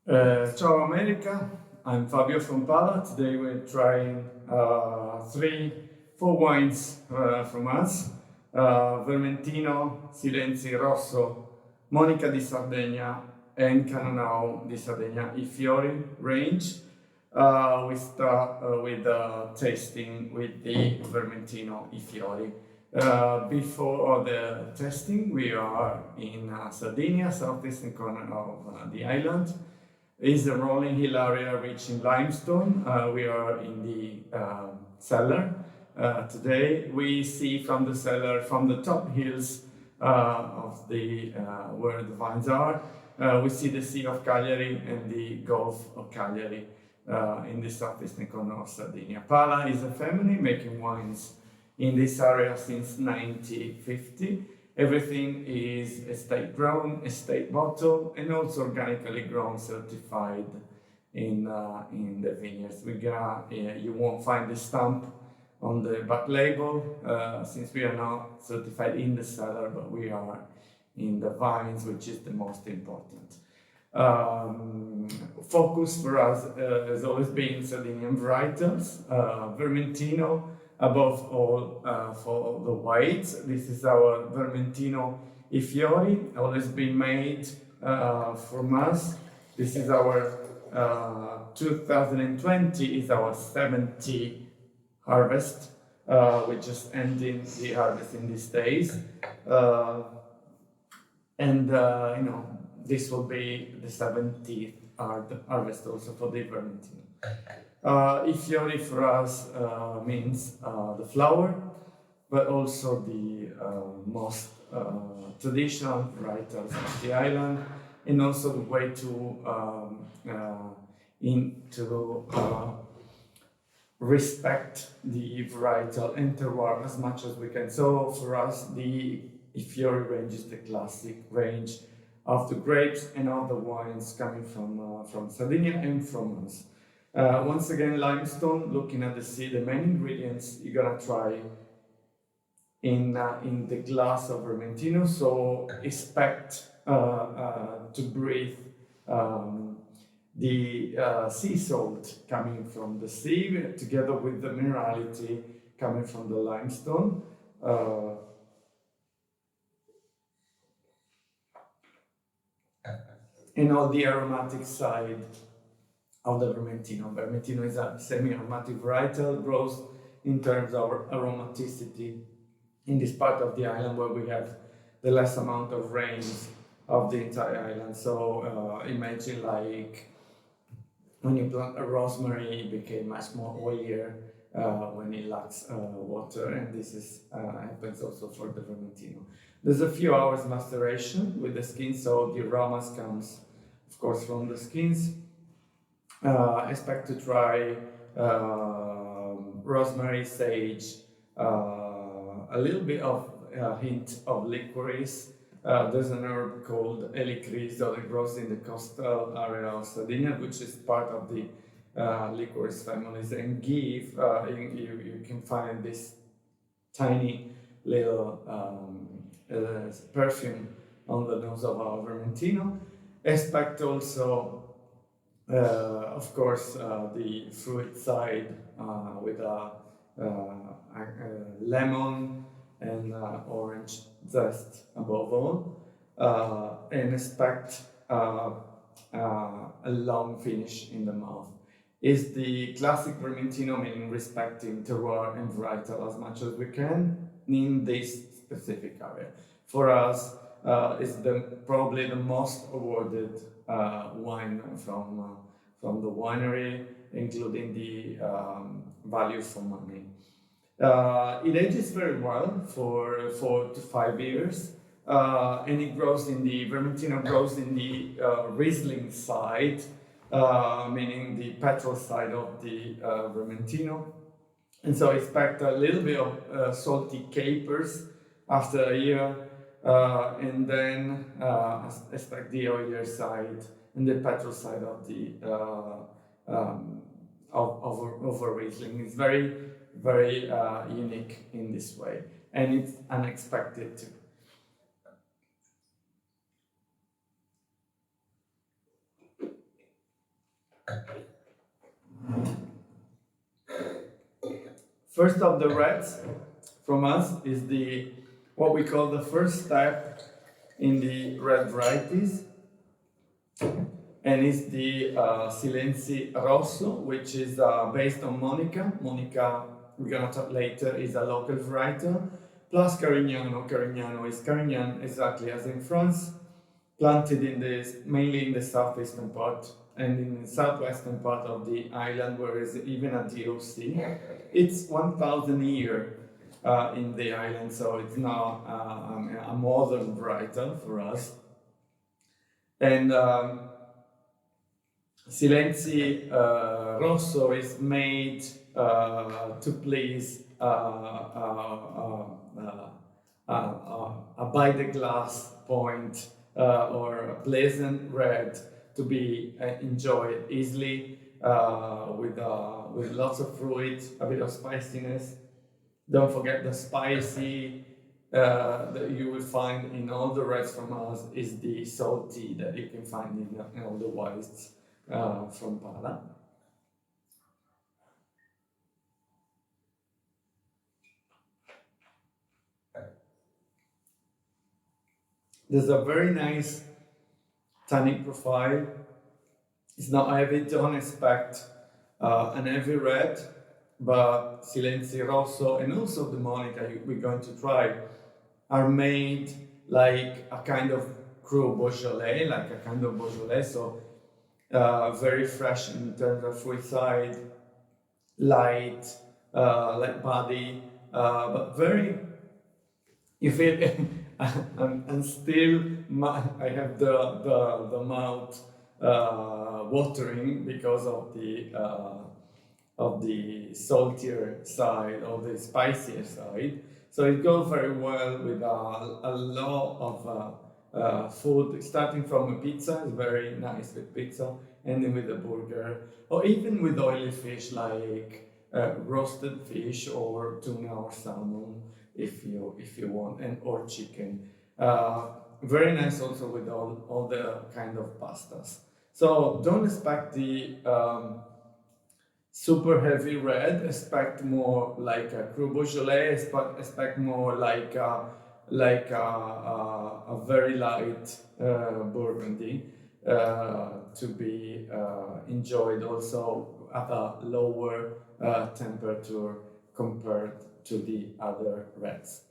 Ciao America, I'm Fabio from Pala. Today we're trying four wines from us. Vermentino, Silenzi, Rosso, Monica di Sardegna and Cannonau di Sardegna, I Fiori range. We start with tasting with the Vermentino I Fiori. Before the testing, we are in Sardinia, southeastern corner of the island. Is a rolling hill area rich in limestone. We are in the cellar. Today we see from the cellar, from the top hills of the where the vines are, we see the Sea of Cagliari and the Gulf of Cagliari in the southeastern corner of Sardinia. Pala is a family making wines in this area since 1950. Everything is estate grown, estate bottled, and also organically grown, certified in the vineyards. You won't find the stamp on the back label since we are not certified in the cellar, but we are in the vines, which is the most important. Focus for us has always been Sardinian varietals, Vermentino, above all for the whites. This is our Vermentino I Fiori, always been made from us. This is our 2020 is our 70th harvest. We're just ending the harvest in these days. This will be the 70th harvest also for the Vermentino. I Fiori for us means the flower, but also the most traditional varietals of the island, and also the way to respect the varietal and terroir as much as we can. So for us, the I Fiori range is the classic range of the grapes and of the wines coming from Sardinia and from us. Once again, limestone, looking at the sea, the main ingredients you're gonna try in the glass of Vermentino, so expect to breathe the sea salt coming from the sea, together with the minerality coming from the limestone. And on the aromatic side of the Vermentino. Vermentino is a semi-aromatic varietal, grows in terms of aromaticity in this part of the island where we have the less amount of rains of the entire island. So imagine like when you plant a rosemary, it became much more oilier when it lacks water, and this is happens also for the Vermentino. There's a few hours maceration with the skin, so the aromas comes, of course, from the skins. Expect to try rosemary, sage, a little bit of hint of licorice. There's an herb called Helichrysal that grows in the coastal area of Sardinia, which is part of the licorice families, and give you can find this tiny little perfume on the nose of our Vermentino. Expect also of course, the fruit side with lemon and orange zest above all, and expect a long finish in the mouth. Is the classic Vermentino, meaning respecting terroir and varietal as much as we can in this specific area. For us, is probably the most awarded wine from the winery, including the value for money. It ages very well for 4 to 5 years, and it grows in the Vermentino grows in the Riesling side, meaning the petrol side of the Vermentino, and so expect a little bit of salty capers after a year. And then expect the oilier side and the petrol side of the of a Riesling. It's very, very unique in this way, and it's unexpected too. First of the reds from us is the what we call the first step in the red varieties, and it's the Silenzi Rosso, which is based on Monica. Monica, we're gonna talk later, is a local variety, plus Carignano. Carignano is Carignan, exactly as in France, planted in mainly in the southeastern part and in the southwestern part of the island, where is even a DOC. It's 1,000 years in the island, so it's now a modern varietal for us. And Silenzi Rosso is made to please a by the glass point or a pleasant red to be enjoyed easily with lots of fruit, a bit of spiciness. Don't forget the spicy that you will find in all the reds from us is the salty that you can find in all the whites from Pala. There's a very nice tannic profile. It's not heavy, don't expect an heavy red, but Silenzi Rosso and also the Monica we're going to try are made like a kind of cru Beaujolais, so very fresh in terms of fruit side, light body, but very, you feel, and still I have the mouth watering because of the saltier side, or the spicier side. So it goes very well with a lot of food, starting from a pizza, it's very nice with pizza, ending with a burger, or even with oily fish like roasted fish or tuna or salmon, if you want, and or chicken. Very nice also with all the kind of pastas. So don't expect the super heavy red, expect more like a cru Beaujolais, expect more like a very light Burgundy to be enjoyed also at a lower temperature compared to the other reds.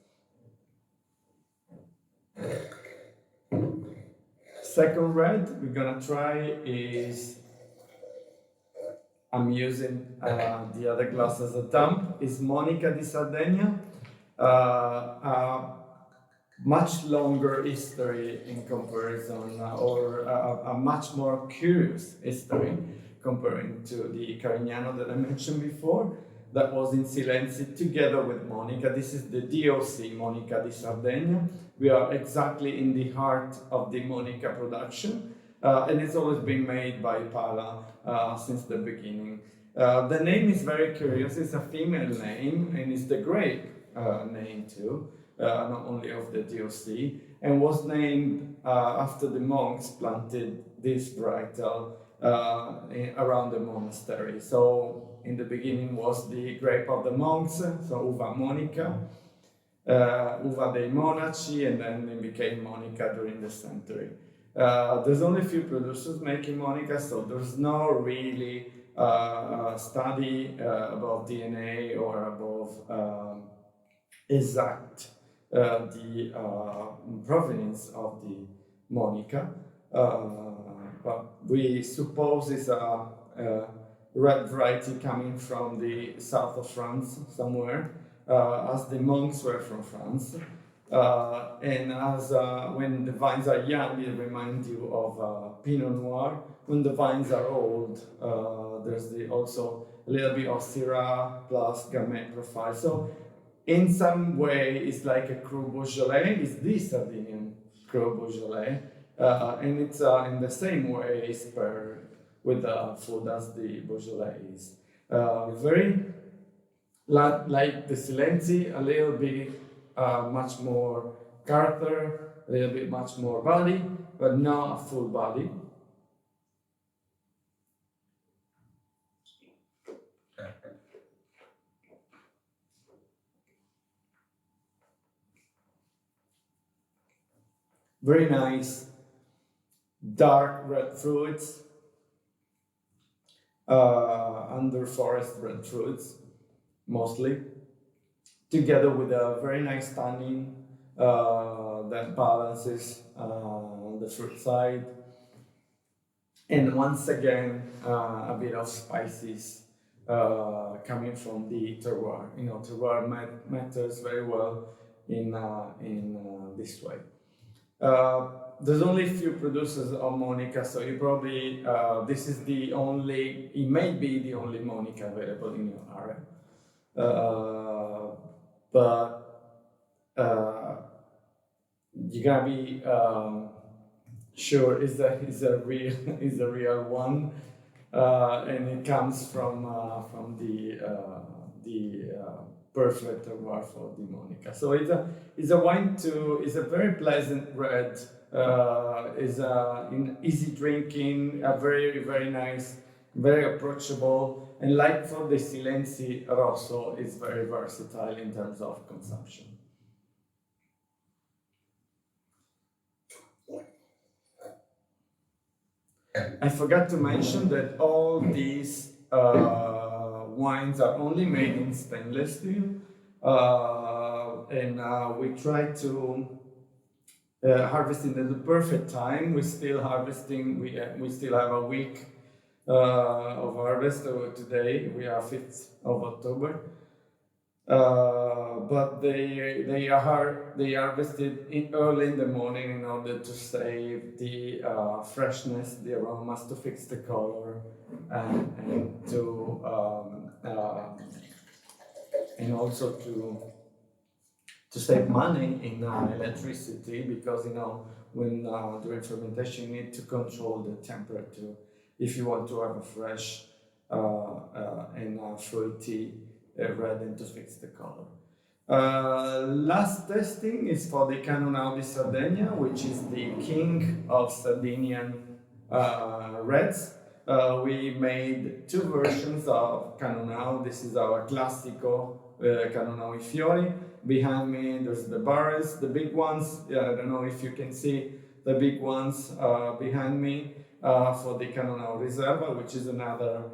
Second red we're gonna try is, I'm using the other glass as a dump, is Monica di Sardegna. Much longer history in comparison, or a much more curious history comparing to the Carignano that I mentioned before, that was in Silenzi together with Monica. This is the DOC, Monica di Sardegna. We are exactly in the heart of the Monica production, and it's always been made by Pala since the beginning. The name is very curious, it's a female name, and it's the grape name too. Not only of the DOC, and was named after the monks planted this varietal around the monastery. So in the beginning was the grape of the monks, so Uva Monica, Uva dei Monaci, and then it became Monica during the century. There's only a few producers making Monica, so there's no really study about DNA or above exact the provenance of the Monica, but we suppose it's a red variety coming from the south of France somewhere, as the monks were from France, and as when the vines are young, it reminds you of Pinot Noir. When the vines are old, there's also a little bit of Syrah plus Gamay profile. So in some way, it's like a cru Beaujolais. It's the Sardinian cru Beaujolais, and it's in the same way paired with the food as the Beaujolais is. Very like the Silenzi, a little bit much more character, a little bit much more body, but not a full body. very nice dark red fruits, under forest red fruits mostly, together with a very nice tannin that balances the fruit side, and once again a bit of spices coming from the terroir. You know, terroir matters very well in this way. There's only a few producers of Monica, so you probably this is the only. It may be the only Monica available in your area, but you gotta be sure is a real is a real one, and it comes from the perfect terroir for the Monica. So it's a wine too. It's a very pleasant red. Is in easy drinking, a very nice, very approachable, and like for the Silenzi, Rosso is very versatile in terms of consumption. I forgot to mention that all these wines are only made in stainless steel, and we try to harvesting at the perfect time. We're still harvesting. We still have a week of harvest today. We are 5th of October. But they are harvested early in the morning in order to save the freshness, the aromas, to fix the color, and to and also to save money in electricity, because when during fermentation you need to control the temperature if you want to have a fresh and fruity red and to fix the color. Last testing is for the Cannonau di Sardegna, which is the king of Sardinian reds. We made two versions of Cannonau. This is our Classico Cannonau Fiori. Behind me there's the barrels, the big ones. I don't know if you can see the big ones behind me for the Cannonau Riserva, which is another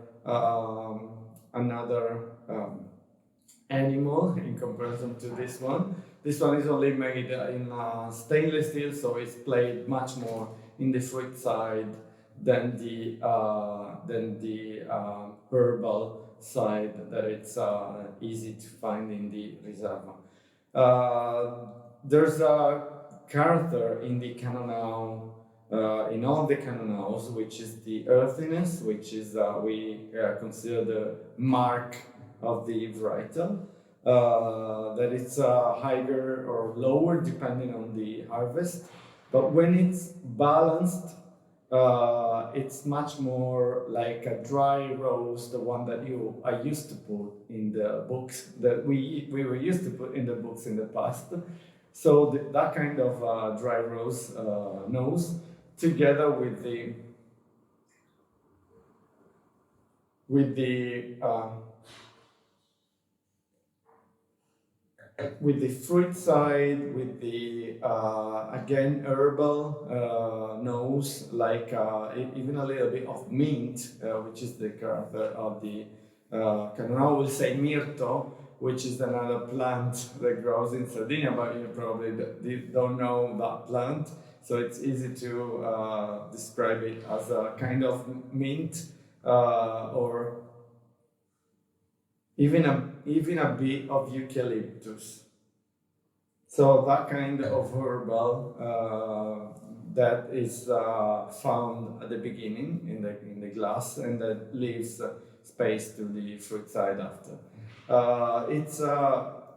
animal in comparison to this one. This one is only made in stainless steel, so it's played much more in the fruit side than the herbal side that it's easy to find in the Riserva. There's a character in the Cannonau, in all the Cannonaus, which is the earthiness, which is we consider the mark of the varietal, that it's higher or lower depending on the harvest, but when it's balanced, it's much more like a dry rose, the one that I used to put in the books, that we were used to put in the books in the past. So that kind of dry rose nose, together with the fruit side, with the again herbal nose, like even a little bit of mint, which is the character of the Cannonau. Will say mirto, which is another plant that grows in Sardinia, but you probably don't know that plant. So it's easy to describe it as a kind of mint, or even a bit of eucalyptus. So that kind of herbal that is found at the beginning in the glass, and that leaves space to the fruit side after. It's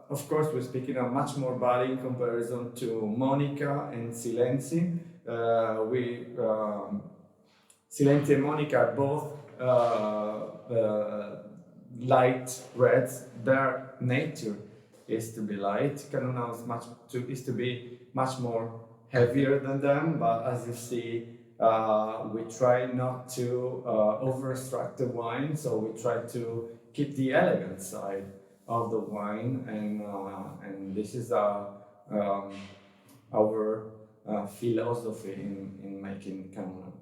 of course we're speaking of much more body in comparison to Monica and Silenzi. Silenzi and Monica are both light reds. Their nature is to be light. Cannonau is to be much more heavier than them, but as you see, we try not to over-extract the wine, so we try to keep the elegant side of the wine, and this is our philosophy in making Cannonau.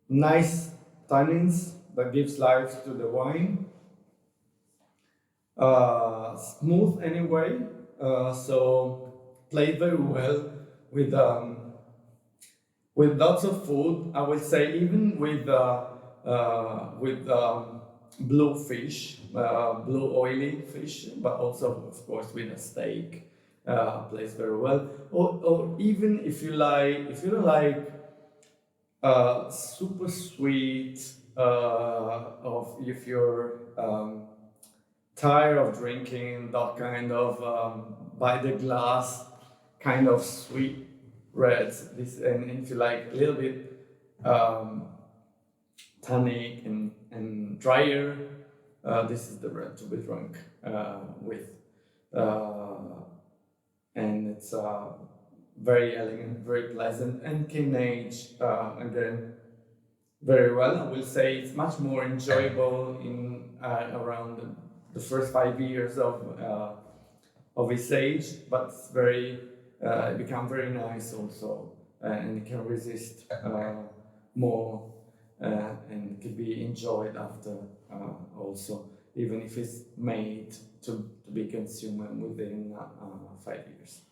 Nice tannins that gives life to the wine. Smooth anyway, so played very well with lots of food. I would say even with blue fish, blue oily fish, but also of course with a steak, plays very well. Or even if you don't like super sweet, if you're tired of drinking that kind of by the glass kind of sweet reds, and if you like a little bit tannic and drier, this is the red to be drunk with, and it's very elegant, very pleasant, and can age again very well. I will say it's much more enjoyable in around the first 5 years of its age, but it's it becomes very nice also, and it can resist more and can be enjoyed after also, even if it's made to be consumed within 5 years.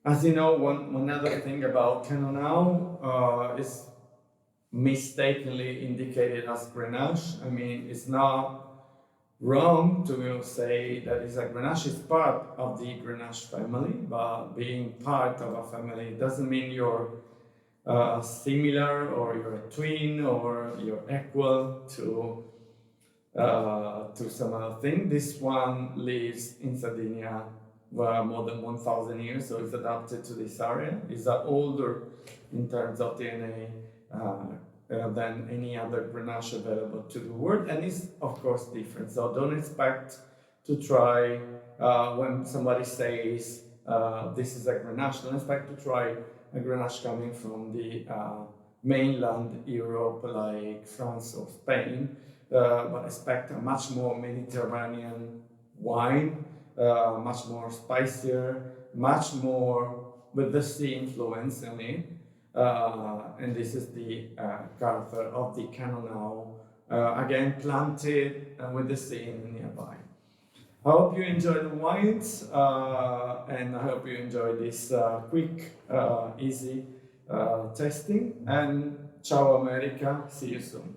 As you know, one other thing about Cannonau is mistakenly indicated as Grenache. I mean, it's not wrong to say that it's a Grenache. It's part of the Grenache family, but being part of a family doesn't mean you're similar or you're a twin or you're equal to some other thing. This one lives in Sardinia more than 1,000 years, so it's adapted to this area. It's older in terms of DNA than any other Grenache available to the world, and it's of course different. So don't expect to try when somebody says this is a Grenache. Don't expect to try a Grenache coming from the mainland Europe, like France or Spain, but expect a much more Mediterranean wine. Much more spicier, much more with the sea influence in it. And this is the character of the Cannonau, again planted with the sea nearby. I hope you enjoy the wines, and I hope you enjoy this quick, easy tasting. And ciao America, see you soon.